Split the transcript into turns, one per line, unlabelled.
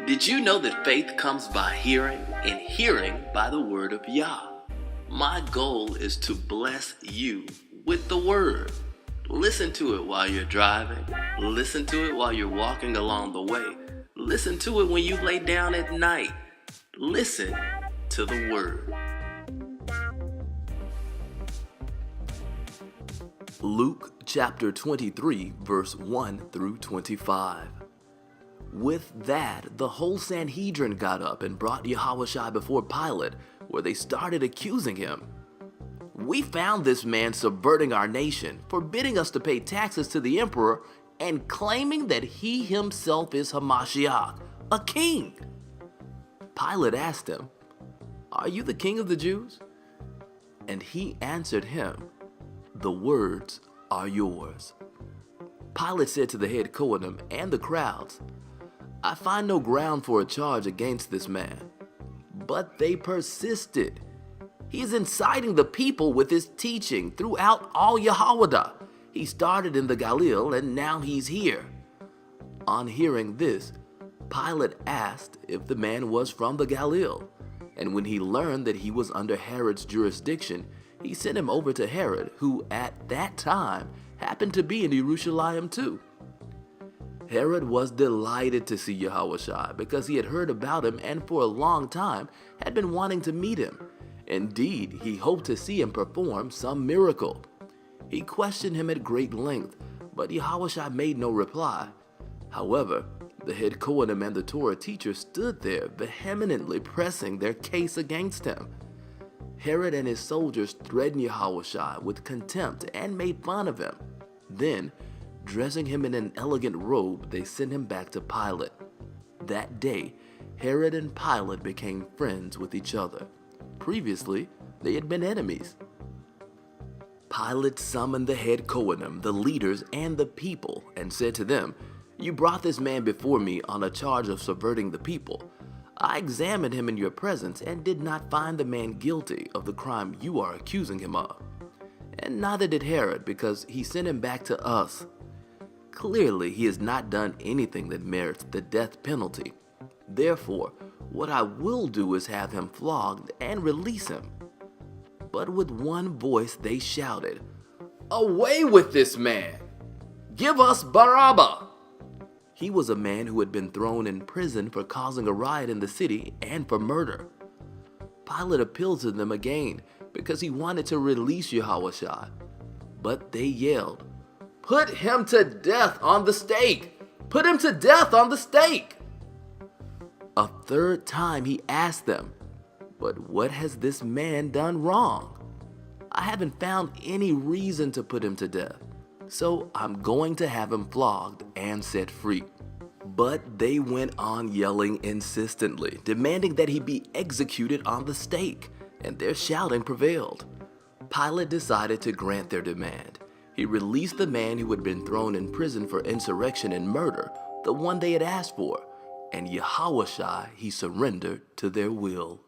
Did you know that faith comes by hearing, and hearing by the Word of Yah? My goal is to bless you with the Word. Listen to it while you're driving. Listen to it while you're walking along the way. Listen to it when you lay down at night. Listen to the Word.
Luke chapter 23, verse 1 through 25. With that, the whole Sanhedrin got up and brought Yahawashi before Pilate, where they started accusing him. "We found this man subverting our nation, forbidding us to pay taxes to the emperor, and claiming that he himself is Hamashiach, a king." Pilate asked him, "Are you the king of the Jews?" And he answered him, "The words are yours." Pilate said to the head Kohanim and the crowds, "I find no ground for a charge against this man." But they persisted. "He is inciting the people with his teaching throughout all Yahawashi. He started in the Galilee and now he's here." On hearing this, Pilate asked if the man was from the Galilee. And when he learned that he was under Herod's jurisdiction, he sent him over to Herod, who at that time happened to be in Jerusalem too. Herod was delighted to see Yahawashi because he had heard about him and for a long time had been wanting to meet him. Indeed, he hoped to see him perform some miracle. He questioned him at great length, but Yahawashi made no reply. However, the head Kohanim and the Torah teacher stood there vehemently pressing their case against him. Herod and his soldiers threatened Yahawashi with contempt and made fun of him. Then, dressing him in an elegant robe, they sent him back to Pilate. That day, Herod and Pilate became friends with each other. Previously, they had been enemies. Pilate summoned the head Kohanim, the leaders, and the people, and said to them, "You brought this man before me on a charge of subverting the people. I examined him in your presence and did not find the man guilty of the crime you are accusing him of. And neither did Herod, because he sent him back to us. Clearly, he has not done anything that merits the death penalty. Therefore, what I will do is have him flogged and release him." But with one voice they shouted, "Away with this man! Give us Barabbas!" He was a man who had been thrown in prison for causing a riot in the city and for murder. Pilate appealed to them again because he wanted to release Yahawashi. But they yelled, "Put him to death on the stake! Put him to death on the stake!" A third time he asked them, "But what has this man done wrong? I haven't found any reason to put him to death, so I'm going to have him flogged and set free." But they went on yelling insistently, demanding that he be executed on the stake, and their shouting prevailed. Pilate decided to grant their demand. He released the man who had been thrown in prison for insurrection and murder, the one they had asked for, and Yahawashi he surrendered to their will.